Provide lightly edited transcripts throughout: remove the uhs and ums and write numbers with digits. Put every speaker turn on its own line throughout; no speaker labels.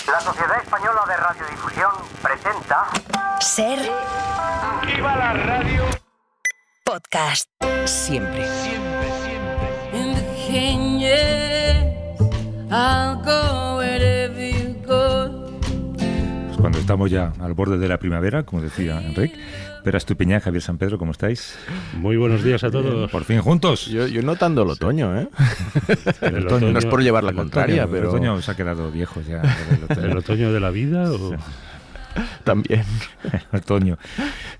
La Sociedad Española de Radiodifusión presenta...
Ser...
¡Viva la radio!
Podcast. Siempre.
Siempre, siempre.
In the canyon, I'll go wherever you go.
Pues cuando estamos ya al borde de la primavera, como decía Enrique, Pera Estupiñán, Javier San Pedro, ¿cómo estáis?
Muy buenos días a todos.
Por fin juntos.
Yo notando el otoño, ¿eh?
El otoño,
no es por llevar la contraria, pero...
El otoño se ha quedado viejo ya.
¿El otoño de la vida o...?
También.
El otoño.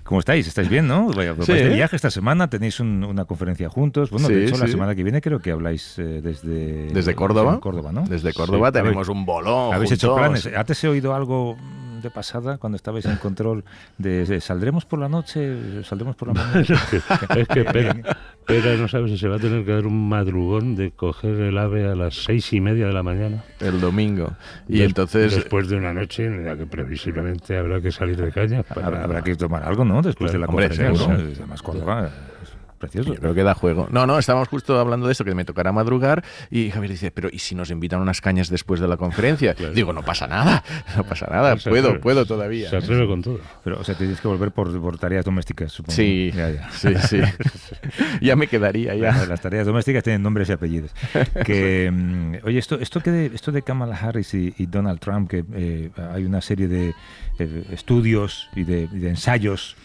¿Cómo estáis? ¿Estáis bien, no? Vais de viaje esta semana, tenéis una conferencia juntos. Bueno, de hecho, la semana que viene creo que habláis desde
Córdoba.
En Córdoba, ¿no?
Desde Córdoba tenemos un bolón.
¿Habéis hecho planes? ¿Antes he oído algo de pasada cuando estabais en control de saldremos por la noche, saldremos por la mañana?
Es que Pera no sabe si se va a tener que dar un madrugón de coger el AVE a las 6:30 de la mañana.
El domingo. Y entonces...
Después de una noche en la que previsiblemente habrá que salir de caña.
Habrá que tomar algo, ¿no? Después de la conferencia.
Seguro.
¿No? Además, Córdoba... Precioso.
Yo creo que da juego. No, estábamos justo hablando de esto, que me tocará madrugar, y Javier dice, pero ¿y si nos invitan unas cañas después de la conferencia? Claro. Digo, no pasa nada, puedo todavía.
Se atreve con todo.
Pero, o sea, tienes que volver por tareas domésticas, supongo.
Sí,
ya.
Sí. Ya me quedaría, ya.
Bueno, las tareas domésticas tienen nombres y apellidos. Oye, esto de Kamala Harris y Donald Trump, que hay una serie de estudios y de ensayos.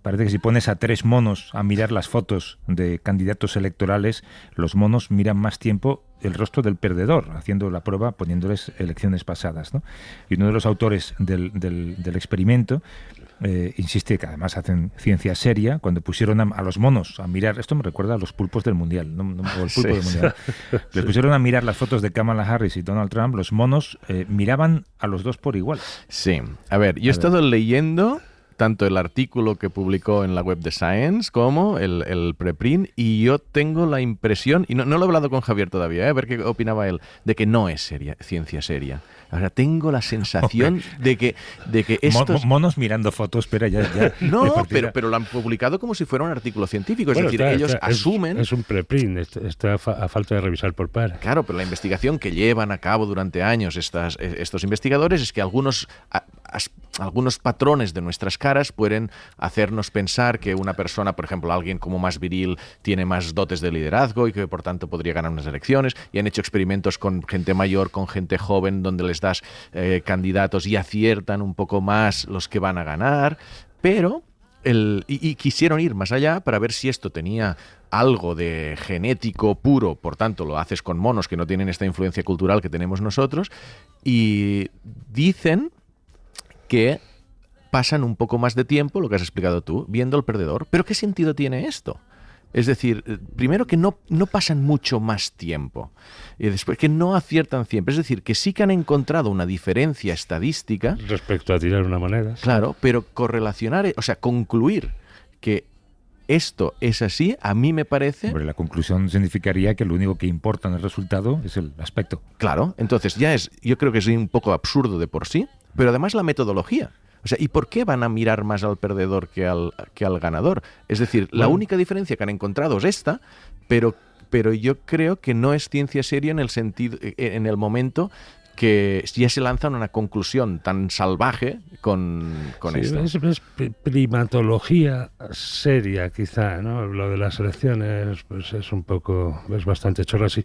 Parece que si pones a 3 monos a mirar las fotos de candidatos electorales, los monos miran más tiempo el rostro del perdedor, haciendo la prueba poniéndoles elecciones pasadas, ¿no? Y uno de los autores del experimento insiste que además hacen ciencia seria. Cuando pusieron a los monos a mirar, esto me recuerda a los pulpos del Mundial, o el pulpo del Mundial. Les pusieron a mirar las fotos de Kamala Harris y Donald Trump, los monos miraban a los dos por igual.
Sí, a ver, yo he estado leyendo tanto el artículo que publicó en la web de Science como el preprint, y yo tengo la impresión, y no lo he hablado con Javier todavía, a ver qué opinaba él, de que no es ciencia seria. Ahora tengo la sensación de que estos...
Monos mirando fotos, pero ya.
No, pero lo han publicado como si fuera un artículo científico, es decir, ellos asumen...
Es un preprint, está a falta de revisar por par.
Claro, pero la investigación que llevan a cabo durante años estos investigadores es que algunos patrones de nuestras caras pueden hacernos pensar que una persona, por ejemplo, alguien como más viril, tiene más dotes de liderazgo y que por tanto podría ganar unas elecciones, y han hecho experimentos con gente mayor, con gente joven, donde les das candidatos y aciertan un poco más los que van a ganar, pero y quisieron ir más allá para ver si esto tenía algo de genético puro, por tanto lo haces con monos que no tienen esta influencia cultural que tenemos nosotros, y dicen que pasan un poco más de tiempo, lo que has explicado tú, viendo al perdedor. ¿Pero qué sentido tiene esto? Es decir, primero que no pasan mucho más tiempo, y después que no aciertan siempre. Es decir, que sí que han encontrado una diferencia estadística
respecto a tirar una moneda.
Claro, pero correlacionar, o sea, concluir que esto es así, a mí me parece...
Hombre, la conclusión significaría que lo único que importa en el resultado es el aspecto.
Claro, entonces yo creo que es un poco absurdo de por sí, pero además la metodología. O sea, ¿y por qué van a mirar más al perdedor que al ganador? Es decir, la única diferencia que han encontrado es esta, pero yo creo que no es ciencia seria en el momento que ya se lanzan una conclusión tan salvaje con esto.
Es primatología seria, quizá, ¿no? Lo de las elecciones pues es bastante chorro así.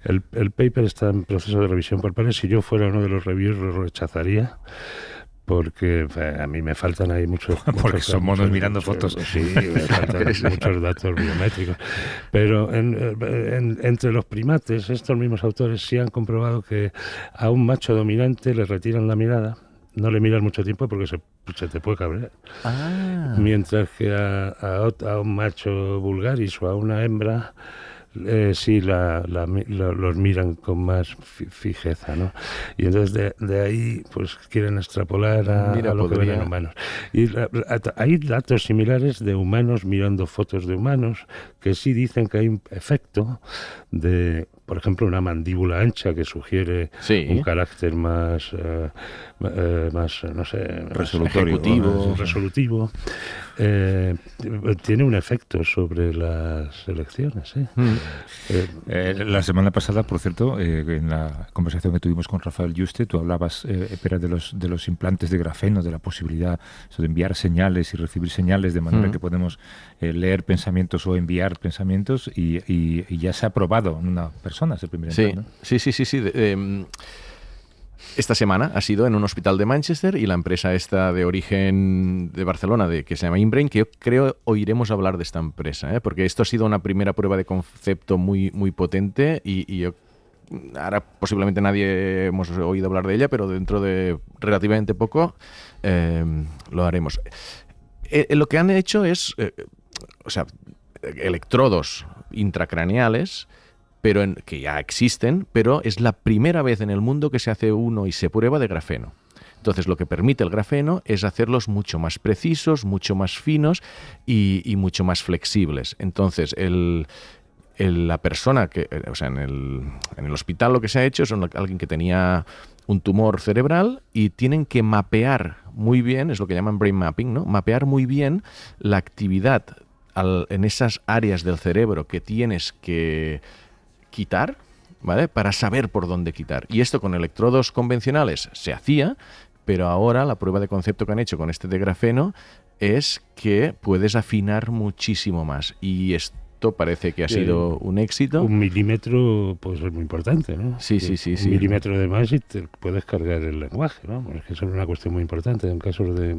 El paper está en proceso de revisión por pares. Si yo fuera uno de los reviewers, lo rechazaría. Porque a mí me faltan ahí muchos...
Porque son monos mirando fotos.
Sí, me faltan muchos datos biométricos. Pero entre los primates, estos mismos autores sí han comprobado que a un macho dominante le retiran la mirada. No le miras mucho tiempo porque se te puede cabrear. Mientras que a un macho vulgaris o a una hembra... sí, los miran con más fijeza, ¿no? Y entonces de ahí pues quieren extrapolar a lo que ven en humanos. Y hay datos similares de humanos mirando fotos de humanos que sí dicen que hay un efecto de por ejemplo, una mandíbula ancha que sugiere un carácter más no sé, resolutivo. Tiene un efecto sobre las elecciones.
La semana pasada, por cierto, en la conversación que tuvimos con Rafael Yuste, tú hablabas, Pere, de los implantes de grafeno, de la posibilidad de enviar señales y recibir señales de manera que podemos leer pensamientos o enviar pensamientos, y ya se ha probado en una persona ese primer implante, ¿no?
Sí. Esta semana ha sido en un hospital de Manchester, y la empresa esta de origen de Barcelona, que se llama Inbrain, que yo creo oiremos hablar de esta empresa, porque esto ha sido una primera prueba de concepto muy, muy potente, y yo ahora posiblemente nadie hemos oído hablar de ella, pero dentro de relativamente poco lo haremos. Lo que han hecho es, electrodos intracraneales, pero que ya existen, pero es la primera vez en el mundo que se hace uno y se prueba de grafeno. Entonces, lo que permite el grafeno es hacerlos mucho más precisos, mucho más finos y mucho más flexibles. Entonces, la persona en el hospital lo que se ha hecho es alguien que tenía un tumor cerebral, y tienen que mapear muy bien, es lo que llaman brain mapping, ¿no? Mapear muy bien la actividad en esas áreas del cerebro que tienes que quitar, ¿vale? Para saber por dónde quitar. Y esto con electrodos convencionales se hacía, pero ahora la prueba de concepto que han hecho con este de grafeno es que puedes afinar muchísimo más. Y esto parece que ha sido un éxito.
1 milímetro puede ser muy importante, ¿no?
Sí.
1 milímetro de más y te puedes cargar el lenguaje, ¿no? Porque eso es una cuestión muy importante en casos de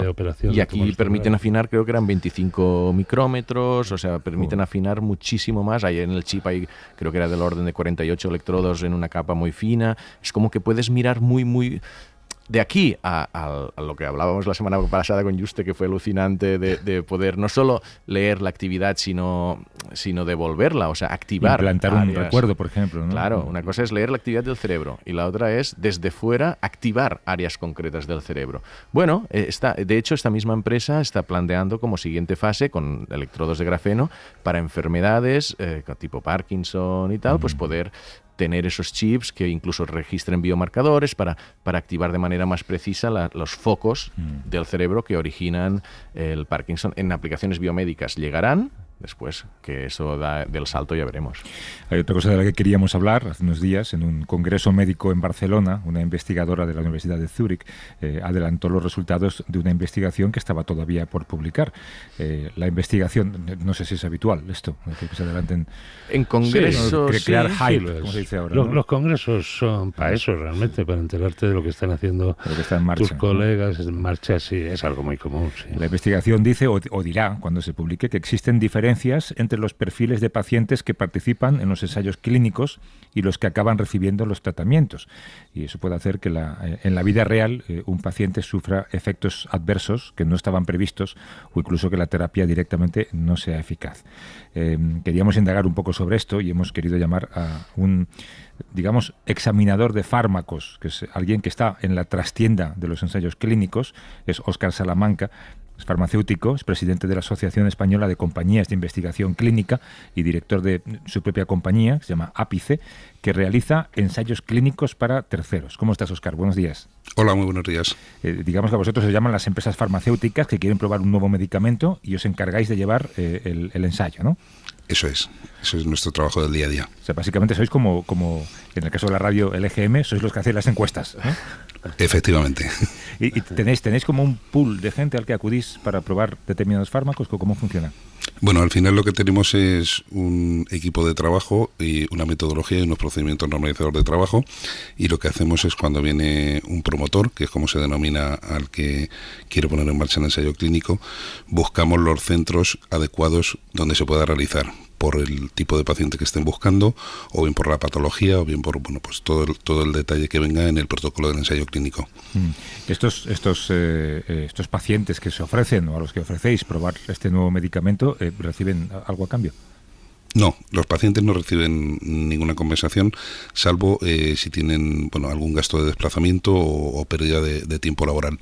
operación.
Y aquí permiten afinar, creo que eran 25 micrómetros, o sea, permiten afinar muchísimo más. Ahí en el chip hay, creo que era del orden de 48 electrodos en una capa muy fina. Es como que puedes mirar muy, muy... De aquí a lo que hablábamos la semana pasada con Yuste, que fue alucinante, de poder no solo leer la actividad, sino devolverla, o sea, activar.
Implantar
áreas.
Un recuerdo, por ejemplo, ¿no?
Claro, una cosa es leer la actividad del cerebro y la otra es, desde fuera, activar áreas concretas del cerebro. Bueno, de hecho, esta misma empresa está planteando como siguiente fase, con electrodos de grafeno, para enfermedades tipo Parkinson y tal, pues poder tener esos chips que incluso registren biomarcadores para activar de manera más precisa los focos del cerebro que originan el Parkinson. En aplicaciones biomédicas llegarán. Después, que eso da del salto, ya veremos.
Hay otra cosa de la que queríamos hablar hace unos días. En un congreso médico en Barcelona, una investigadora de la Universidad de Zúrich adelantó los resultados de una investigación que estaba todavía por publicar. La investigación, no sé si es habitual esto, que se adelanten
en congresos.
Crear hype, como se dice ahora.
Los congresos son para eso, realmente, para enterarte de lo que están haciendo tus colegas en marcha. Sí, es algo muy común. Sí.
La investigación dice, o dirá, cuando se publique, que existen diferencias entre los perfiles de pacientes que participan en los ensayos clínicos y los que acaban recibiendo los tratamientos. Y eso puede hacer que en la vida real un paciente sufra efectos adversos que no estaban previstos, o incluso que la terapia directamente no sea eficaz. Queríamos indagar un poco sobre esto y hemos querido llamar a un, digamos, examinador de fármacos, que es alguien que está en la trastienda de los ensayos clínicos. Es Óscar Salamanca. Es farmacéutico, es presidente de la Asociación Española de Compañías de Investigación Clínica y director de su propia compañía, que se llama Ápice, que realiza ensayos clínicos para terceros. ¿Cómo estás, Óscar? Buenos días.
Hola, muy buenos días.
Digamos que a vosotros os llaman las empresas farmacéuticas que quieren probar un nuevo medicamento y os encargáis de llevar el ensayo, ¿no?
Eso es nuestro trabajo del día a día.
O sea, básicamente sois como en el caso de la radio, el EGM, sois los que hacéis las encuestas, ¿no?
Efectivamente.
¿Y tenéis como un pool de gente al que acudís para probar determinados fármacos? ¿Cómo funciona?
Bueno, al final lo que tenemos es un equipo de trabajo y una metodología y unos procedimientos normalizadores de trabajo, y lo que hacemos es, cuando viene un promotor, que es como se denomina al que quiere poner en marcha el ensayo clínico, buscamos los centros adecuados donde se pueda realizar, por el tipo de paciente que estén buscando, o bien por la patología, o bien por pues todo el detalle que venga en el protocolo del ensayo clínico.
Estos pacientes que se ofrecen, o a los que ofrecéis probar este nuevo medicamento, ¿reciben algo a cambio?
No, los pacientes no reciben ninguna compensación, salvo si tienen algún gasto de desplazamiento o pérdida de tiempo laboral.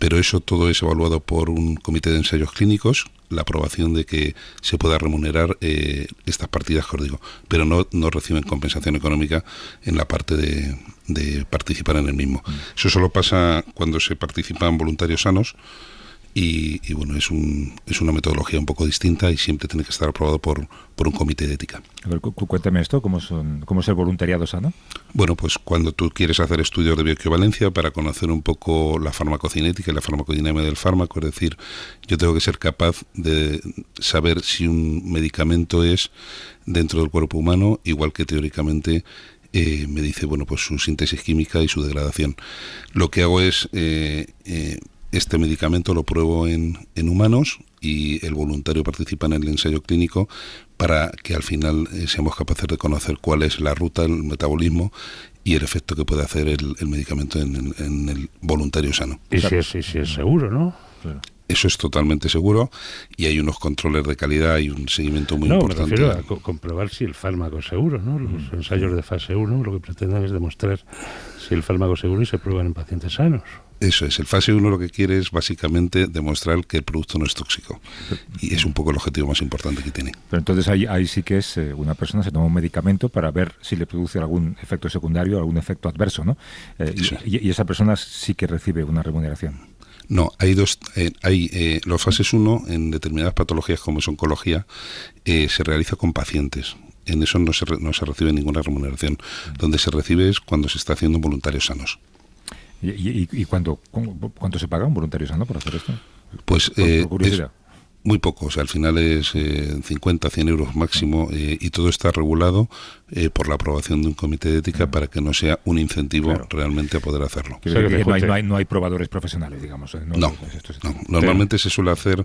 pero eso todo es evaluado por un comité de ensayos clínicos, la aprobación de que se pueda remunerar estas partidas que os digo, pero no reciben compensación económica en la parte de participar en el mismo. Eso solo pasa cuando se participan voluntarios sanos. Y bueno, es una metodología un poco distinta y siempre tiene que estar aprobado por un comité de ética.
A ver, cuéntame esto, ¿cómo es el voluntariado sano?
Bueno, pues cuando tú quieres hacer estudios de bioequivalencia para conocer un poco la farmacocinética y la farmacodinámica del fármaco, es decir, yo tengo que ser capaz de saber si un medicamento es dentro del cuerpo humano, igual que teóricamente me dice, bueno, pues su síntesis química y su degradación. Lo que hago es... este medicamento lo pruebo en humanos y el voluntario participa en el ensayo clínico para que al final seamos capaces de conocer cuál es la ruta, el metabolismo y el efecto que puede hacer el medicamento en el voluntario sano.
Y si es seguro, ¿no? Claro.
Eso es totalmente seguro y hay unos controles de calidad y un seguimiento muy importante.
Me refiero a comprobar si el fármaco es seguro, ¿no? Los ensayos de fase 1 lo que pretenden es demostrar si el fármaco es seguro y se prueban en pacientes sanos.
Eso es, el fase 1 lo que quiere es básicamente demostrar que el producto no es tóxico y es un poco el objetivo más importante que tiene.
Pero entonces ahí sí que es una persona se toma un medicamento para ver si le produce algún efecto secundario, algún efecto adverso, ¿no? Y esa persona sí que recibe una remuneración.
No, hay los fases 1 en determinadas patologías como es oncología se realiza con pacientes. En eso no se recibe ninguna remuneración. Donde se recibe es cuando se está haciendo voluntarios sanos.
¿Y cuánto se paga un voluntario sano por hacer esto?
Pues
por curiosidad.
Muy poco, o sea, al final es 50, 100 euros máximo y todo está regulado por la aprobación de un comité de ética para que no sea un incentivo realmente a poder hacerlo.
No hay probadores profesionales, digamos.
No, normalmente se suele hacer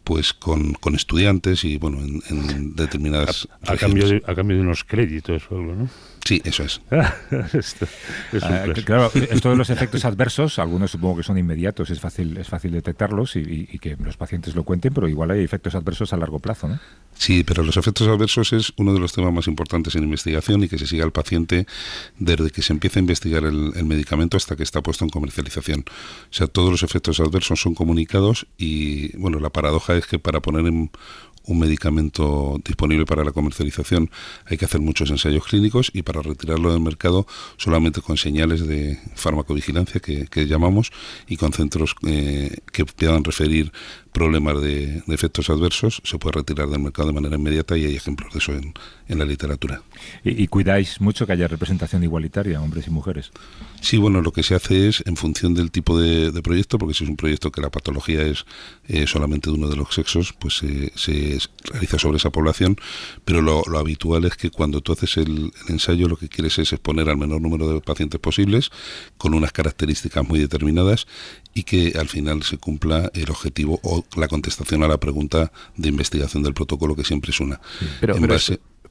pues con estudiantes y bueno, en determinadas
a cambio de unos créditos o algo, ¿no?
Sí, eso es.
Claro, esto de los efectos adversos, algunos supongo que son inmediatos, es fácil detectarlos y que los pacientes lo cuenten, pero igual hay efectos adversos a largo plazo, ¿no?
Sí, pero los efectos adversos es uno de los temas más importantes en investigación y que se siga al paciente desde que se empieza a investigar el medicamento hasta que está puesto en comercialización. O sea, todos los efectos adversos son comunicados y, bueno, la paradoja es que para poner en un medicamento disponible para la comercialización hay que hacer muchos ensayos clínicos y para retirarlo del mercado solamente con señales de farmacovigilancia que llamamos y con centros que puedan referir problemas de efectos adversos se puede retirar del mercado de manera inmediata y hay ejemplos de eso en la literatura.
¿Y cuidáis mucho que haya representación igualitaria, hombres y mujeres?
Sí, bueno, lo que se hace es en función del tipo de proyecto, porque si es un proyecto que la patología es solamente de uno de los sexos, pues se realiza sobre esa población, pero lo habitual es que cuando tú haces el ensayo lo que quieres es exponer al menor número de pacientes posibles con unas características muy determinadas y que al final se cumpla el objetivo o la contestación a la pregunta de investigación del protocolo, que siempre es una.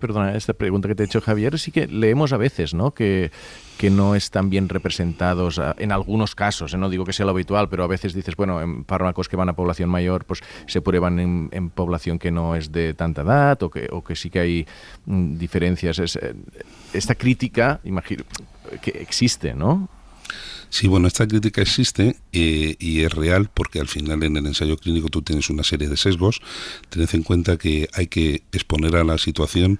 Perdona, esta pregunta que te he hecho, Javier, sí que leemos a veces, ¿no?, que no están bien representados en algunos casos, no digo que sea lo habitual, pero a veces dices, bueno, en fármacos que van a población mayor, pues se prueban en población que no es de tanta edad o que sí que hay diferencias. Esta crítica, imagino, que existe, ¿no?
Sí, bueno, esta crítica existe y es real porque al final en el ensayo clínico tú tienes una serie de sesgos. Tened en cuenta que hay que exponer a la situación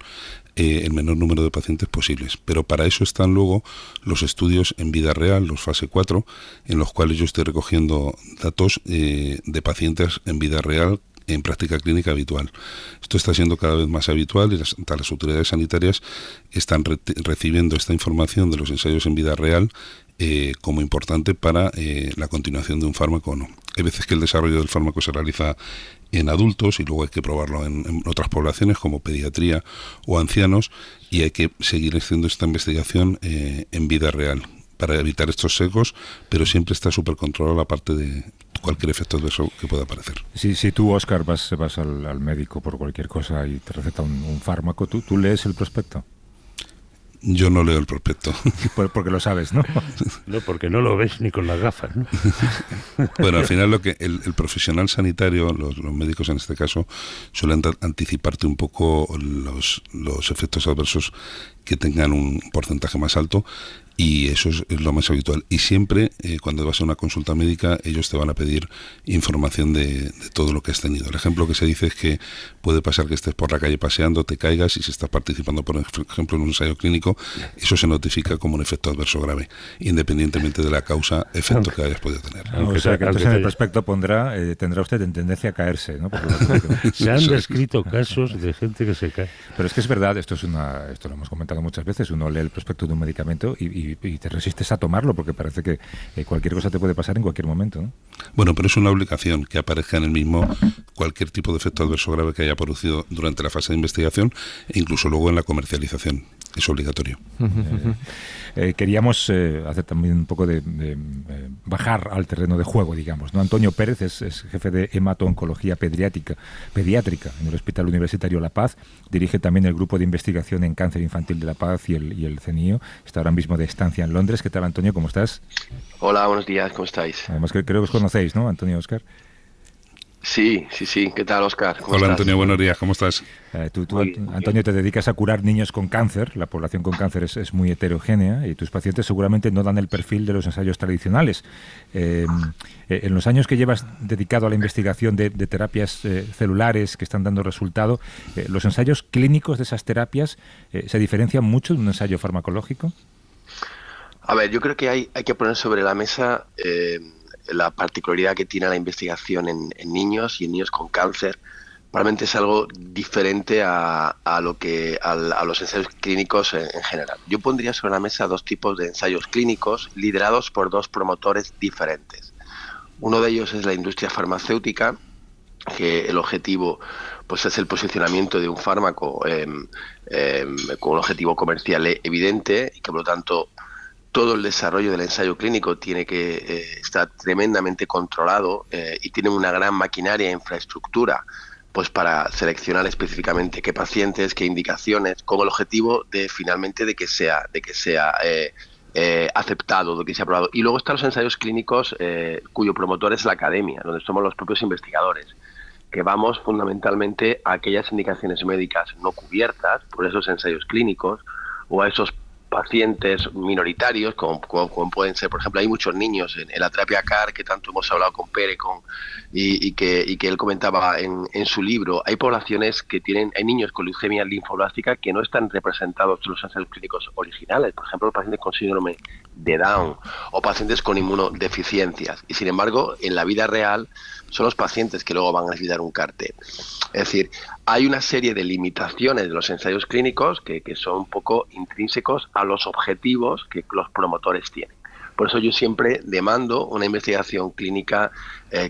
el menor número de pacientes posibles, pero para eso están luego los estudios en vida real, los fase 4, en los cuales yo estoy recogiendo datos de pacientes en vida real en práctica clínica habitual. Esto está siendo cada vez más habitual y las autoridades sanitarias están recibiendo esta información de los ensayos en vida real como importante para la continuación de un fármaco o no. Hay veces que el desarrollo del fármaco se realiza en adultos y luego hay que probarlo en otras poblaciones como pediatría o ancianos y hay que seguir haciendo esta investigación en vida real para evitar estos sesgos, pero siempre está súper controlado la parte de cualquier efecto adverso que pueda aparecer.
Si tú, Óscar, vas al médico por cualquier cosa y te receta un fármaco, ¿tú lees el prospecto?
Yo no leo el prospecto.
Porque lo sabes, ¿no?
No, porque no lo ves ni con las gafas, ¿no?
Bueno, al final lo que el profesional sanitario, los médicos en este caso, suelen anticiparte un poco los efectos adversos que tengan un porcentaje más alto y eso es lo más habitual. Y siempre, cuando vas a una consulta médica, ellos te van a pedir información de todo lo que has tenido. El ejemplo que se dice es que puede pasar que estés por la calle paseando, te caigas, y si estás participando, por ejemplo, en un ensayo clínico, eso se notifica como un efecto adverso grave, independientemente de la causa, efecto que hayas podido tener.
O sea, que entonces en el prospecto tendrá usted en tendencia a caerse, ¿no?
Se han descrito casos de gente que se cae.
Pero es que es verdad, esto lo hemos comentado muchas veces, uno lee el prospecto de un medicamento y te resistes a tomarlo porque parece que cualquier cosa te puede pasar en cualquier momento, ¿no?
Bueno, pero es una obligación que aparezca en el mismo cualquier tipo de efecto adverso grave que haya producido durante la fase de investigación e incluso luego en la comercialización. Es obligatorio.
Queríamos hacer también un poco de bajar al terreno de juego, digamos, ¿no? Antonio Pérez es jefe de hemato-oncología pediátrica en el Hospital Universitario La Paz. Dirige también el grupo de investigación en cáncer infantil de La Paz y el CENIO. Está ahora mismo de estancia en Londres. ¿Qué tal, Antonio? ¿Cómo estás?
Hola, buenos días. ¿Cómo estáis?
Además, creo que os conocéis, ¿no, Antonio y Óscar?
Sí. ¿Qué tal, Óscar?
Hola, estás? Antonio, buenos días. ¿Cómo estás?
Tú Antonio, te dedicas a curar niños con cáncer. La población con cáncer es muy heterogénea y tus pacientes seguramente no dan el perfil de los ensayos tradicionales. En los años que llevas dedicado a la investigación de terapias celulares que están dando resultado, ¿los ensayos clínicos de esas terapias se diferencian mucho de un ensayo farmacológico?
A ver, yo creo que hay que poner sobre la mesa la particularidad que tiene la investigación en niños y en niños con cáncer. Probablemente es algo diferente a los ensayos clínicos en general. Yo pondría sobre la mesa dos tipos de ensayos clínicos liderados por dos promotores diferentes. Uno de ellos es la industria farmacéutica, que el objetivo pues es el posicionamiento de un fármaco con un objetivo comercial evidente y que por lo tanto todo el desarrollo del ensayo clínico tiene que estar tremendamente controlado y tiene una gran maquinaria e infraestructura pues para seleccionar específicamente qué pacientes, qué indicaciones, con el objetivo de finalmente de que sea aceptado, de que sea aprobado. Y luego están los ensayos clínicos cuyo promotor es la academia, donde somos los propios investigadores, que vamos fundamentalmente a aquellas indicaciones médicas no cubiertas por esos ensayos clínicos o a esos pacientes minoritarios, como pueden ser, por ejemplo, hay muchos niños en la terapia CAR, que tanto hemos hablado con Pere y que él comentaba en su libro. Hay poblaciones que hay niños con leucemia linfoblástica que no están representados en los ensayos clínicos originales, por ejemplo, pacientes con síndrome de Down o pacientes con inmunodeficiencias, y sin embargo, en la vida real son los pacientes que luego van a necesitar un CAR-T. Es decir, hay una serie de limitaciones de los ensayos clínicos que son un poco intrínsecos a los objetivos que los promotores tienen. Por eso yo siempre demando una investigación clínica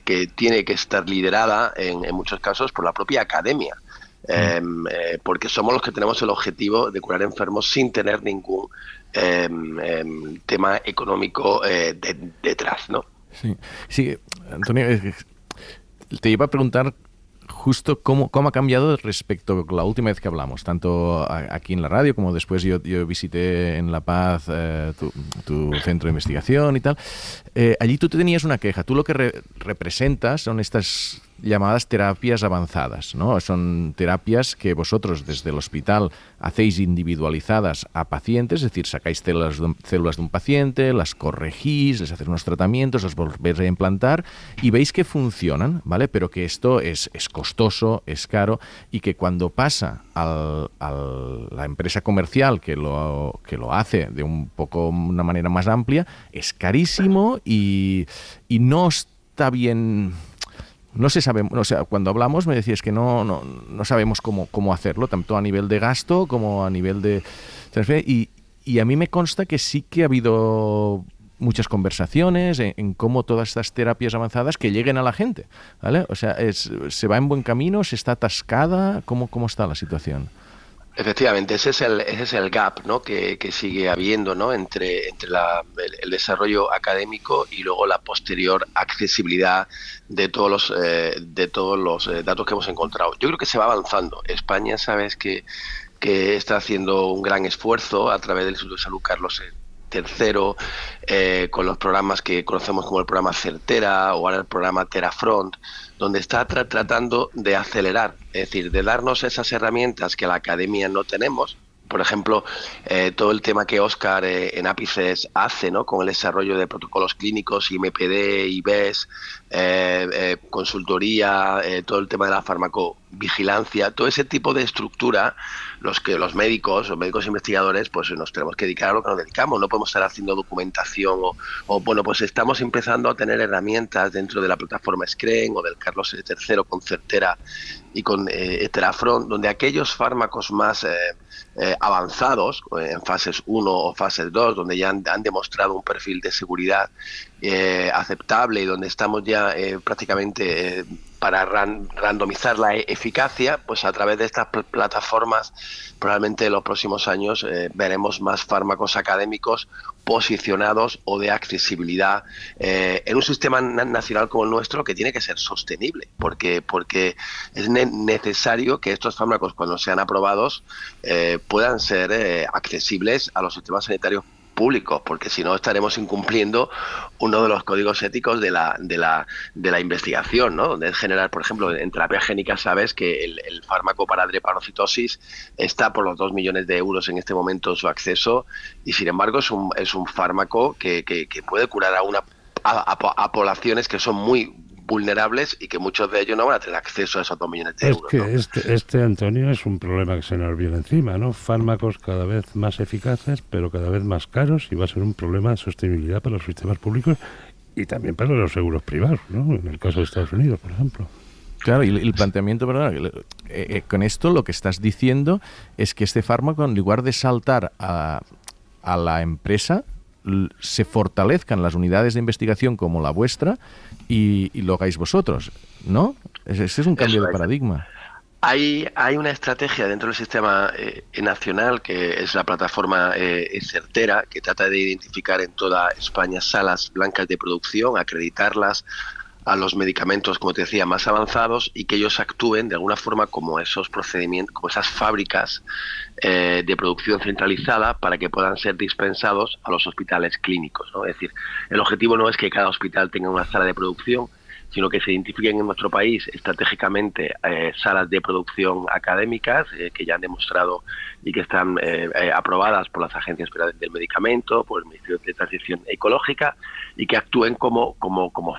que tiene que estar liderada en muchos casos por la propia academia, porque somos los que tenemos el objetivo de curar enfermos sin tener ningún tema económico detrás, ¿no?
Sí, Antonio, te iba a preguntar justo cómo ha cambiado respecto a la última vez que hablamos, tanto aquí en la radio como después yo visité en La Paz tu centro de investigación y tal. Allí tú tenías una queja. Tú lo que representas son estas llamadas terapias avanzadas, ¿no? Son terapias que vosotros desde el hospital hacéis individualizadas a pacientes, es decir, sacáis células de un paciente, las corregís, les hacéis unos tratamientos, los volvéis a implantar y veis que funcionan, ¿vale? Pero que esto es costoso, es caro y que cuando pasa a la empresa comercial que lo hace de una manera más amplia, es carísimo y no está bien. No se sabe, o sea, cuando hablamos me decías que no sabemos cómo hacerlo, tanto a nivel de gasto como a nivel de transferencia. Y a mí me consta que sí que ha habido muchas conversaciones en cómo todas estas terapias avanzadas que lleguen a la gente, ¿vale? O sea, ¿se va en buen camino? ¿Se está atascada? ¿Cómo está la situación?
Efectivamente, ese es el gap, ¿no? que sigue habiendo, ¿no? entre el desarrollo académico y luego la posterior accesibilidad de todos los datos que hemos encontrado. Yo creo que se va avanzando. España, sabes que está haciendo un gran esfuerzo a través del Instituto de Salud Carlos III, con los programas que conocemos como el programa Certera o ahora el programa Terafront, donde está tratando de acelerar, es decir, de darnos esas herramientas que la academia no tenemos, por ejemplo, todo el tema que Óscar en Ápices hace, ¿no? Con el desarrollo de protocolos clínicos, IMPD, IBES, consultoría, todo el tema de la farmacovigilancia, todo ese tipo de estructura, los médicos investigadores, pues nos tenemos que dedicar a lo que nos dedicamos. No podemos estar haciendo documentación o bueno, pues estamos empezando a tener herramientas dentro de la plataforma Screen o del Carlos III con Certera y con Eterafront, donde aquellos fármacos más avanzados, en fases 1 o fases 2, donde ya han demostrado un perfil de seguridad aceptable y donde estamos ya prácticamente para randomizar la eficacia, pues a través de estas plataformas probablemente en los próximos años veremos más fármacos académicos posicionados o de accesibilidad en un sistema nacional como el nuestro, que tiene que ser sostenible, porque es necesario que estos fármacos, cuando sean aprobados, puedan ser accesibles a los sistemas sanitarios públicos, porque si no estaremos incumpliendo uno de los códigos éticos de la investigación, ¿no? Donde es generar, por ejemplo, en terapia génica sabes que el fármaco para drepanocytosis está por los 2 millones de euros en este momento su acceso, y sin embargo es un fármaco que puede curar a poblaciones que son muy vulnerables y que muchos de ellos no van a tener acceso a esos 2 millones de euros.
Es que este, Antonio, es un problema que se nos viene encima, ¿no? Fármacos cada vez más eficaces, pero cada vez más caros, y va a ser un problema de sostenibilidad para los sistemas públicos y también para los seguros privados, ¿no? En el caso de Estados Unidos, por ejemplo.
Claro, y el planteamiento, perdón, con esto lo que estás diciendo es que este fármaco, en lugar de saltar a la empresa, se fortalezcan las unidades de investigación como la vuestra y lo hagáis vosotros, ¿no? Ese es un cambio de paradigma.
Hay una estrategia dentro del sistema nacional, que es la plataforma Certera, que trata de identificar en toda España salas blancas de producción, acreditarlas a los medicamentos, como te decía, más avanzados, y que ellos actúen de alguna forma como esos procedimientos, como esas fábricas de producción centralizada, para que puedan ser dispensados a los hospitales clínicos, ¿no? Es decir, el objetivo no es que cada hospital tenga una sala de producción, sino que se identifiquen en nuestro país estratégicamente salas de producción académicas que ya han demostrado y que están aprobadas por las agencias federales del medicamento, por el Ministerio de Transición Ecológica, y que actúen como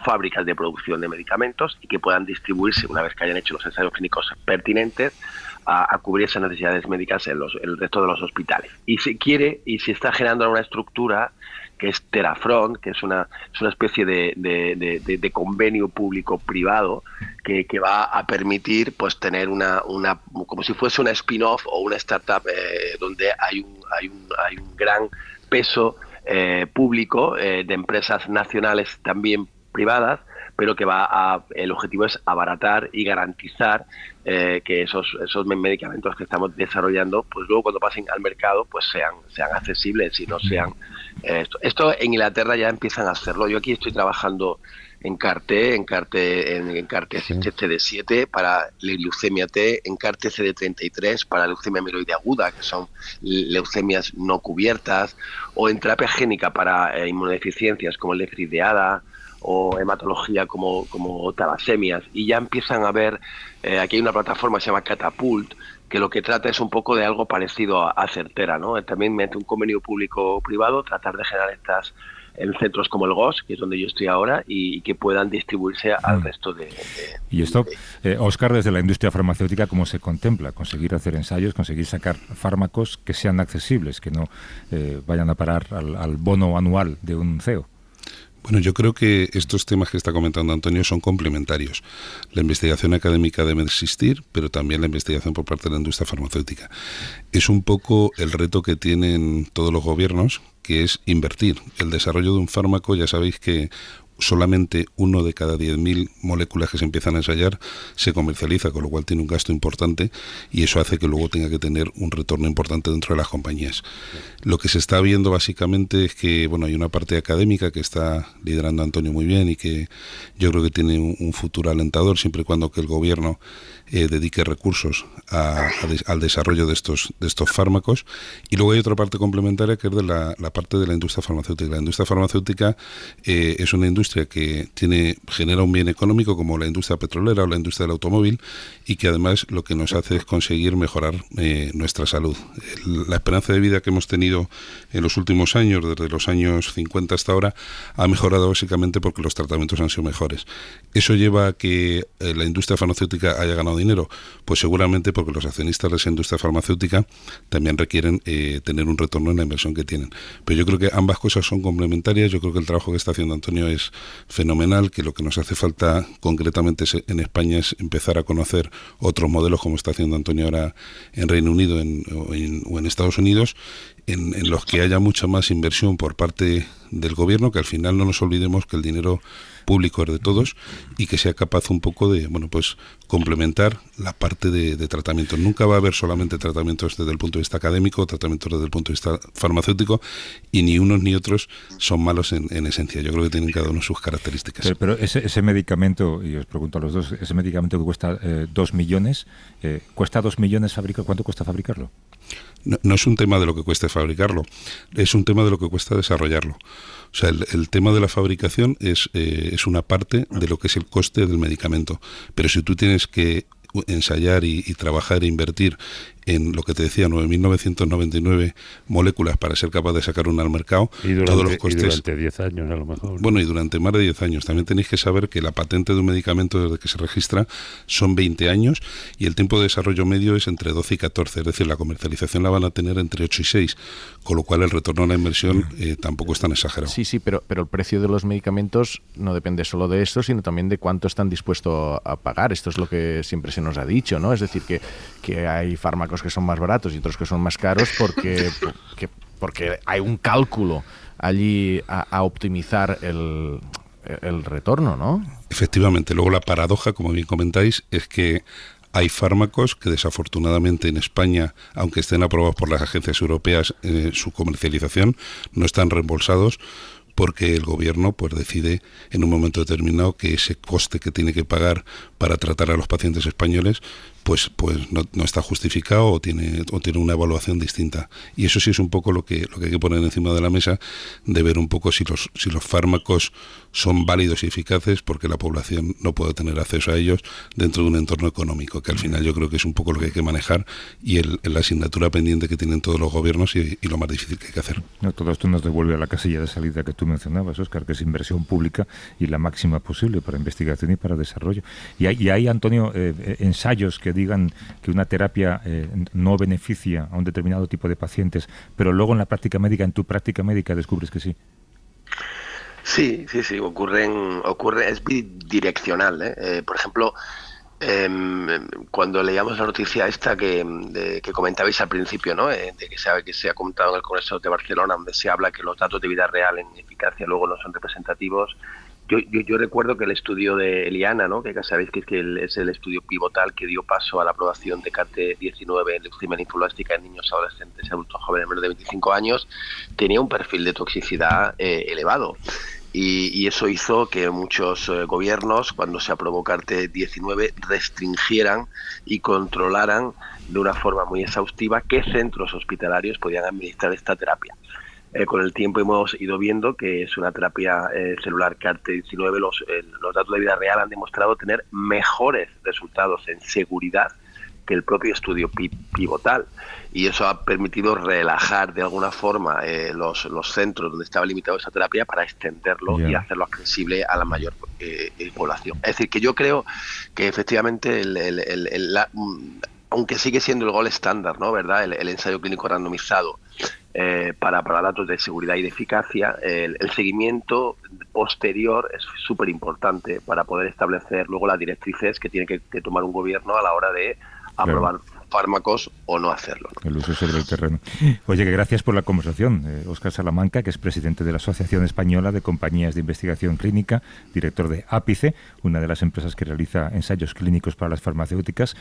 fábricas de producción de medicamentos y que puedan distribuirse, una vez que hayan hecho los ensayos clínicos pertinentes, a cubrir esas necesidades médicas en el resto de los hospitales. Y se está generando una estructura que es Terafront, que es una especie de convenio público-privado que va a permitir, pues, tener una como si fuese una spin-off o una startup donde hay un gran peso público de empresas nacionales, también privadas, pero que el objetivo es abaratar y garantizar que esos medicamentos que estamos desarrollando, pues luego cuando pasen al mercado, pues sean accesibles y no sean esto en Inglaterra ya empiezan a hacerlo. Yo aquí estoy trabajando en CAR-T, en CAR-T CD7 para leucemia T, en CAR-T CD33 para leucemia mieloide aguda, que son leucemias no cubiertas, o en terapia génica para inmunodeficiencias como el déficit de ADA, o hematología como talasemias, y ya empiezan a ver, aquí hay una plataforma que se llama Catapult, que lo que trata es un poco de algo parecido a Certera, ¿no? También mediante un convenio público-privado, tratar de generar estas en centros como el GOS, que es donde yo estoy ahora, y que puedan distribuirse al resto de...
Y esto, Óscar, desde la industria farmacéutica, ¿cómo se contempla? Conseguir hacer ensayos, conseguir sacar fármacos que sean accesibles, que no vayan a parar al bono anual de un CEO.
Bueno, yo creo que estos temas que está comentando Antonio son complementarios. La investigación académica debe existir, pero también la investigación por parte de la industria farmacéutica. Es un poco el reto que tienen todos los gobiernos, que es invertir. El desarrollo de un fármaco, ya sabéis que solamente 1 de cada 10.000 moléculas que se empiezan a ensayar se comercializa, con lo cual tiene un gasto importante, y eso hace que luego tenga que tener un retorno importante dentro de las compañías. Lo que se está viendo básicamente es que, bueno, hay una parte académica que está liderando Antonio muy bien y que yo creo que tiene un futuro alentador, siempre y cuando que el gobierno dedique recursos al desarrollo de estos fármacos. Y luego hay otra parte complementaria, que es de la parte de la industria farmacéutica. La industria farmacéutica es una industria industria que genera un bien económico como la industria petrolera o la industria del automóvil, y que además lo que nos hace es conseguir mejorar nuestra salud. La esperanza de vida que hemos tenido en los últimos años, desde los años 50 hasta ahora, ha mejorado básicamente porque los tratamientos han sido mejores. ¿Eso lleva a que la industria farmacéutica haya ganado dinero? Pues seguramente porque los accionistas de esa industria farmacéutica también requieren tener un retorno en la inversión que tienen. Pero yo creo que ambas cosas son complementarias. Yo creo que el trabajo que está haciendo Antonio es fenomenal, que lo que nos hace falta concretamente en España es empezar a conocer otros modelos, como está haciendo Antonio ahora en Reino Unido o en Estados Unidos, en los que haya mucha más inversión por parte del gobierno, que al final no nos olvidemos que el dinero público es de todos, y que sea capaz un poco de, pues complementar la parte de tratamientos. Nunca va a haber solamente tratamientos desde el punto de vista académico, tratamientos desde el punto de vista farmacéutico, y ni unos ni otros son malos en esencia. Yo creo que tienen cada uno sus características.
Pero ese medicamento, y os pregunto a los dos, ese medicamento que cuesta 2 millones, ¿cuesta 2 millones fabricar? ¿Cuánto cuesta fabricarlo?
No es un tema de lo que cueste fabricarlo, es un tema de lo que cuesta desarrollarlo. O sea, el tema de la fabricación es una parte de lo que es el coste del medicamento. Pero si tú tienes que ensayar y trabajar e invertir en lo que te decía, 9.999 moléculas para ser capaz de sacar una al mercado, todos los costes...
Y durante 10 años a lo mejor.
Bueno, y durante más de 10 años. También tenéis que saber que la patente de un medicamento desde que se registra son 20 años y el tiempo de desarrollo medio es entre 12 y 14, es decir, la comercialización la van a tener entre 8 y 6, con lo cual el retorno a la inversión tampoco es tan exagerado.
Sí, pero el precio de los medicamentos no depende solo de eso, sino también de cuánto están dispuestos a pagar. Esto es lo que siempre se nos ha dicho, ¿no? Es decir, que hay fármacos que son más baratos y otros que son más caros porque hay un cálculo allí a optimizar el retorno, ¿no?
Efectivamente. Luego la paradoja, como bien comentáis, es que hay fármacos que desafortunadamente en España, aunque estén aprobados por las agencias europeas, su comercialización no están reembolsados porque el gobierno pues decide en un momento determinado que ese coste que tiene que pagar para tratar a los pacientes españoles pues no está justificado o tiene una evaluación distinta. Y eso sí es un poco lo que hay que poner encima de la mesa, de ver un poco si los fármacos son válidos y eficaces, porque la población no puede tener acceso a ellos dentro de un entorno económico, que al final yo creo que es un poco lo que hay que manejar y la asignatura pendiente que tienen todos los gobiernos y lo más difícil que hay que hacer.
No, todo esto nos devuelve a la casilla de salida que tú mencionabas, Óscar, que es inversión pública y la máxima posible para investigación y para desarrollo. Y hay Antonio, ensayos que digan que una terapia no beneficia a un determinado tipo de pacientes, pero luego en tu práctica médica descubres que sí.
Sí, ocurre, es bidireccional, por ejemplo, cuando leíamos la noticia esta que comentabais al principio, ¿no? De que se ha comentado en el Congreso de Barcelona, donde se habla que los datos de vida real en eficacia luego no son representativos. Yo recuerdo que el estudio de Eliana, ¿no? Que ya sabéis que es el estudio pivotal que dio paso a la aprobación de CAT-19 en leucemia linfoblástica en niños, adolescentes y adultos jóvenes menores de 25 años, tenía un perfil de toxicidad elevado. Y eso hizo que muchos gobiernos, cuando se aprobó CAT-19, restringieran y controlaran de una forma muy exhaustiva qué centros hospitalarios podían administrar esta terapia. Con el tiempo hemos ido viendo que es una terapia celular CAT-19. Los datos de vida real han demostrado tener mejores resultados en seguridad que el propio estudio pivotal, y eso ha permitido relajar de alguna forma los centros donde estaba limitado esa terapia para extenderlo y hacerlo accesible a la mayor población. Es decir, que yo creo que efectivamente aunque sigue siendo el gold estándar, ¿no? ¿Verdad? El ensayo clínico randomizado para datos de seguridad y de eficacia, el seguimiento posterior es súper importante para poder establecer luego las directrices que tiene que tomar un gobierno a la hora de aprobar fármacos o no hacerlo, ¿no?
El uso sobre el terreno. Oye, que gracias por la conversación. Óscar Salamanca, que es presidente de la Asociación Española de Compañías de Investigación Clínica, director de Ápice, una de las empresas que realiza ensayos clínicos para las farmacéuticas.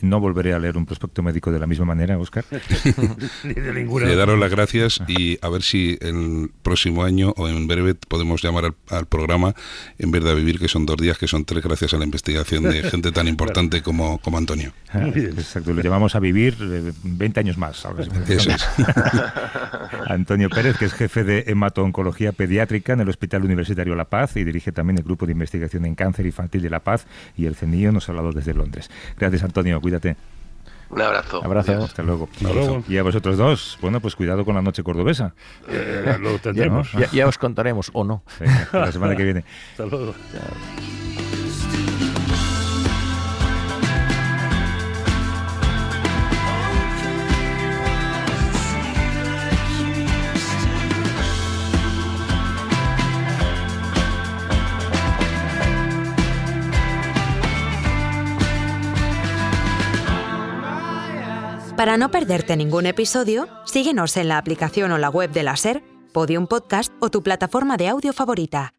No volveré a leer un prospecto médico de la misma manera, Óscar.
Ni de ninguna.
Le daros las gracias y a ver si el próximo año o en breve podemos llamar al programa En vez de Vivir, que son 2 días, que son 3 gracias a la investigación de gente tan importante como Antonio.
Exacto, lo vamos a vivir 20 años más. Ahora,
Eso es.
Antonio Pérez, que es jefe de hemato-oncología pediátrica en el Hospital Universitario La Paz y dirige también el Grupo de Investigación en Cáncer Infantil de La Paz y el CENIO, nos ha hablado desde Londres. Gracias, Antonio, cuídate.
Un abrazo.
Abrazo.
Hasta luego.
Hasta luego.
Y a vosotros dos, bueno, pues cuidado con la noche cordobesa.
Lo tendremos.
Ya os contaremos o no.
Venga, la semana que viene.
Hasta luego.
Para no perderte ningún episodio, síguenos en la aplicación o la web de la SER, Podium Podcast o tu plataforma de audio favorita.